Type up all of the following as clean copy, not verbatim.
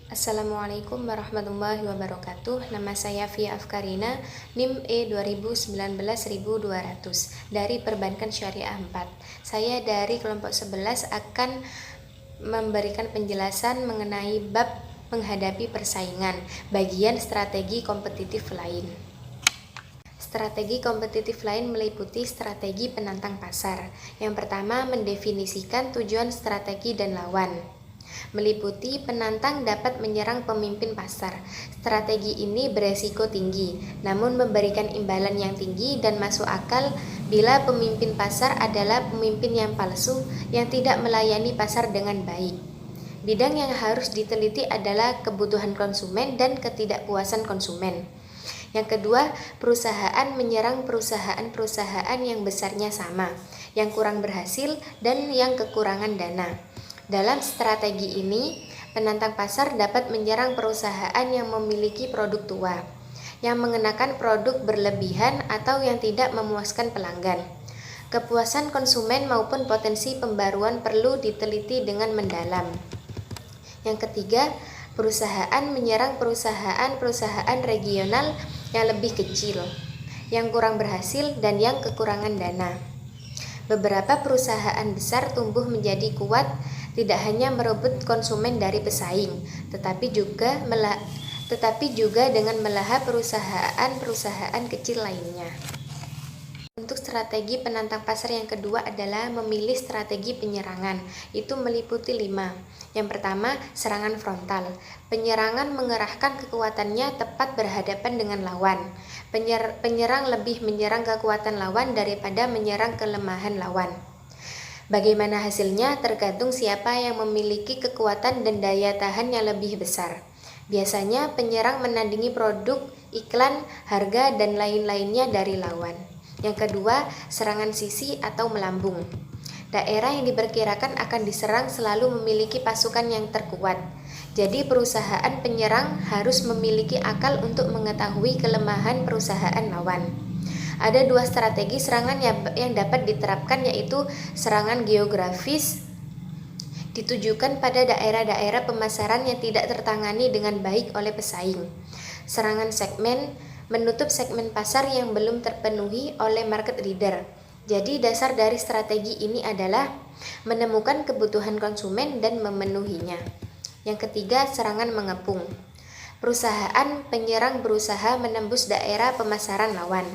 Assalamualaikum warahmatullahi wabarakatuh. Nama saya Fia Afkarina, NIM E 2019-1200 dari Perbankan Syariah 4. Saya dari kelompok 11 akan memberikan penjelasan mengenai bab menghadapi persaingan, bagian strategi kompetitif lain. Strategi kompetitif lain meliputi strategi penantang pasar. Yang pertama, mendefinisikan tujuan strategi dan lawan. Meliputi penantang dapat menyerang pemimpin pasar. Strategi ini beresiko tinggi, namun memberikan imbalan yang tinggi dan masuk akal bila pemimpin pasar adalah pemimpin yang palsu yang tidak melayani pasar dengan baik. Bidang yang harus diteliti adalah kebutuhan konsumen dan ketidakpuasan konsumen. Yang kedua, perusahaan menyerang perusahaan-perusahaan yang besarnya sama, yang kurang berhasil, dan yang kekurangan dana. Dalam strategi ini, penantang pasar dapat menyerang perusahaan yang memiliki produk tua, yang mengenakan produk berlebihan atau yang tidak memuaskan pelanggan. Kepuasan konsumen maupun potensi pembaruan perlu diteliti dengan mendalam. Yang ketiga, perusahaan menyerang perusahaan-perusahaan regional yang lebih kecil, yang kurang berhasil, dan yang kekurangan dana. Beberapa perusahaan besar tumbuh menjadi kuat tidak hanya merebut konsumen dari pesaing, tetapi juga dengan melahap perusahaan-perusahaan kecil lainnya. Untuk strategi penantang pasar yang kedua adalah memilih strategi penyerangan. Itu meliputi 5. Yang pertama, serangan frontal. Penyerangan mengerahkan kekuatannya tepat berhadapan dengan lawan. Penyerang lebih menyerang kekuatan lawan daripada menyerang kelemahan lawan. Bagaimana hasilnya tergantung siapa yang memiliki kekuatan dan daya tahan yang lebih besar. Biasanya penyerang menandingi produk, iklan, harga, dan lain-lainnya dari lawan. Yang kedua, serangan sisi atau melambung. Daerah yang diperkirakan akan diserang selalu memiliki pasukan yang terkuat. Jadi perusahaan penyerang harus memiliki akal untuk mengetahui kelemahan perusahaan lawan. Ada 2 strategi serangan yang dapat diterapkan, yaitu serangan geografis ditujukan pada daerah-daerah pemasaran yang tidak tertangani dengan baik oleh pesaing. Serangan segmen menutup segmen pasar yang belum terpenuhi oleh market leader. Jadi dasar dari strategi ini adalah menemukan kebutuhan konsumen dan memenuhinya. Yang ketiga, serangan mengepung. Perusahaan penyerang berusaha menembus daerah pemasaran lawan.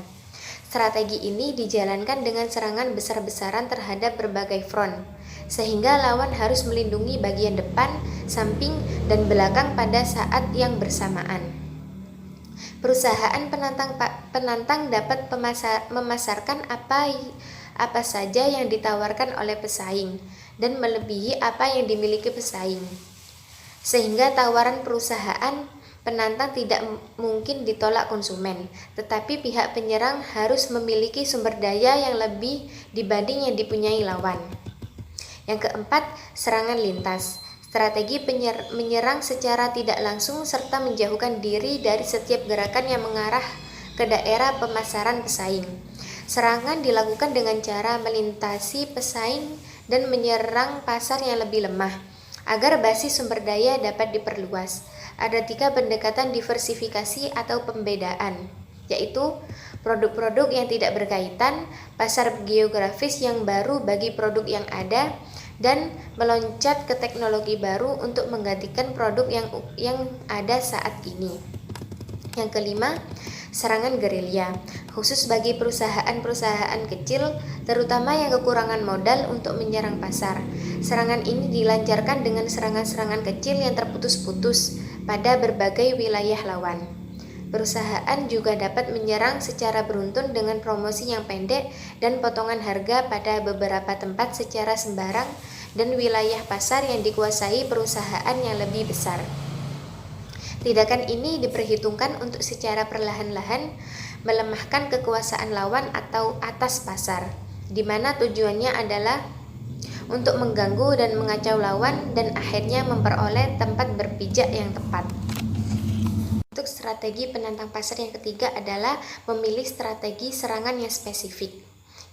Strategi ini dijalankan dengan serangan besar-besaran terhadap berbagai front, sehingga lawan harus melindungi bagian depan, samping, dan belakang pada saat yang bersamaan. Perusahaan penantang dapat memasarkan apa saja yang ditawarkan oleh pesaing dan melebihi apa yang dimiliki pesaing, sehingga tawaran perusahaan penantang tidak mungkin ditolak konsumen, tetapi pihak penyerang harus memiliki sumber daya yang lebih dibanding yang dipunyai lawan. Yang keempat, serangan lintas. Strategi menyerang secara tidak langsung serta menjauhkan diri dari setiap gerakan yang mengarah ke daerah pemasaran pesaing. Serangan dilakukan dengan cara melintasi pesaing dan menyerang pasar yang lebih lemah, agar basis sumber daya dapat diperluas. Ada 3 pendekatan diversifikasi atau pembedaan, yaitu produk-produk yang tidak berkaitan, pasar geografis yang baru bagi produk yang ada, dan meloncat ke teknologi baru untuk menggantikan produk yang ada saat ini. Yang kelima, serangan gerilya, khusus bagi perusahaan-perusahaan kecil, terutama yang kekurangan modal untuk menyerang pasar. Serangan ini dilancarkan dengan serangan-serangan kecil yang terputus-putus pada berbagai wilayah lawan. Perusahaan juga dapat menyerang secara beruntun dengan promosi yang pendek dan potongan harga pada beberapa tempat secara sembarang dan wilayah pasar yang dikuasai perusahaan yang lebih besar. Tindakan ini diperhitungkan untuk secara perlahan-lahan melemahkan kekuasaan lawan atau atas pasar, di mana tujuannya adalah untuk mengganggu dan mengacau lawan dan akhirnya memperoleh tempat berpijak yang tepat. Untuk strategi penantang pasar yang ketiga adalah memilih strategi serangan yang spesifik.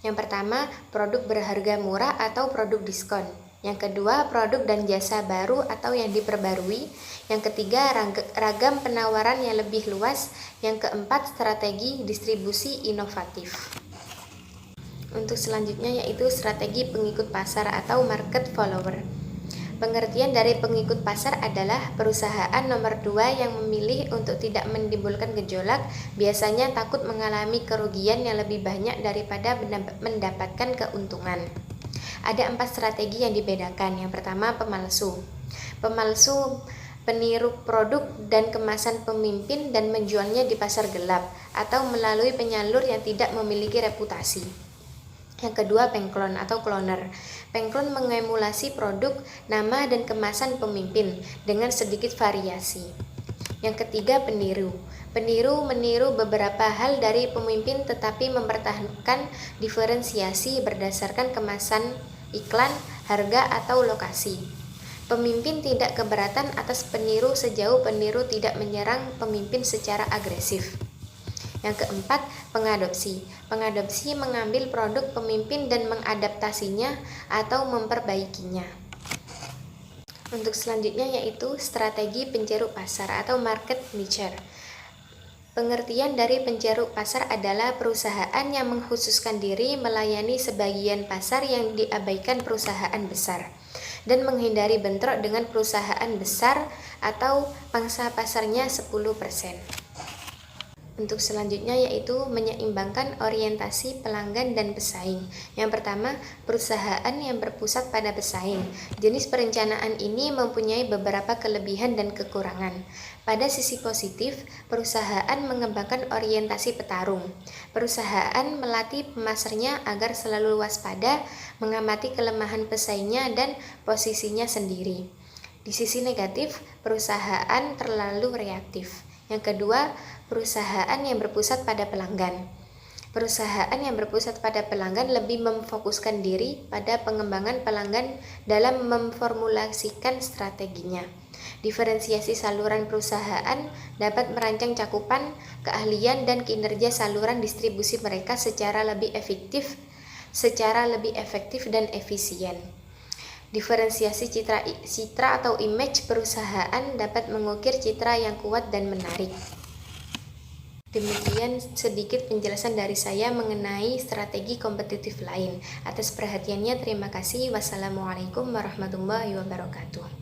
Yang pertama, produk berharga murah atau produk diskon. Yang kedua, produk dan jasa baru atau yang diperbarui. Yang ketiga, ragam penawaran yang lebih luas. Yang keempat, strategi distribusi inovatif. Untuk selanjutnya yaitu strategi pengikut pasar atau market follower. Pengertian dari pengikut pasar adalah perusahaan nomor 2 yang memilih untuk tidak menimbulkan gejolak, biasanya takut mengalami kerugian yang lebih banyak daripada mendapatkan keuntungan. Ada 4 strategi yang dibedakan. Yang pertama, pemalsu. Pemalsu peniru produk dan kemasan pemimpin dan menjualnya di pasar gelap atau melalui penyalur yang tidak memiliki reputasi. Yang kedua, pengklon atau cloner. Pengklon mengemulasi produk, nama, dan kemasan pemimpin dengan sedikit variasi. Yang ketiga, peniru. Peniru meniru beberapa hal dari pemimpin tetapi mempertahankan diferensiasi berdasarkan kemasan, iklan, harga, atau lokasi. Pemimpin tidak keberatan atas peniru sejauh peniru tidak menyerang pemimpin secara agresif. Yang keempat, pengadopsi. Pengadopsi mengambil produk pemimpin dan mengadaptasinya atau memperbaikinya. Untuk selanjutnya yaitu strategi penceruk pasar atau market niche. Pengertian dari penceruk pasar adalah perusahaan yang mengkhususkan diri melayani sebagian pasar yang diabaikan perusahaan besar dan menghindari bentrok dengan perusahaan besar atau pangsa pasarnya 10%. Untuk selanjutnya yaitu menyeimbangkan orientasi pelanggan dan pesaing. Yang pertama, perusahaan yang berpusat pada pesaing. Jenis perencanaan ini mempunyai beberapa kelebihan dan kekurangan. Pada sisi positif, perusahaan mengembangkan orientasi petarung. Perusahaan melatih pemasarnya agar selalu waspada, mengamati kelemahan pesaingnya dan posisinya sendiri. Di sisi negatif, perusahaan terlalu reaktif. Yang kedua, perusahaan yang berpusat pada pelanggan. Perusahaan yang berpusat pada pelanggan lebih memfokuskan diri pada pengembangan pelanggan dalam memformulasikan strateginya. Diferensiasi saluran perusahaan dapat merancang cakupan, keahlian, dan kinerja saluran distribusi mereka secara lebih efektif dan efisien. Diferensiasi citra atau image perusahaan dapat mengukir citra yang kuat dan menarik. Demikian sedikit penjelasan dari saya mengenai strategi kompetitif lain. Atas perhatiannya terima kasih. Wassalamualaikum warahmatullahi wabarakatuh.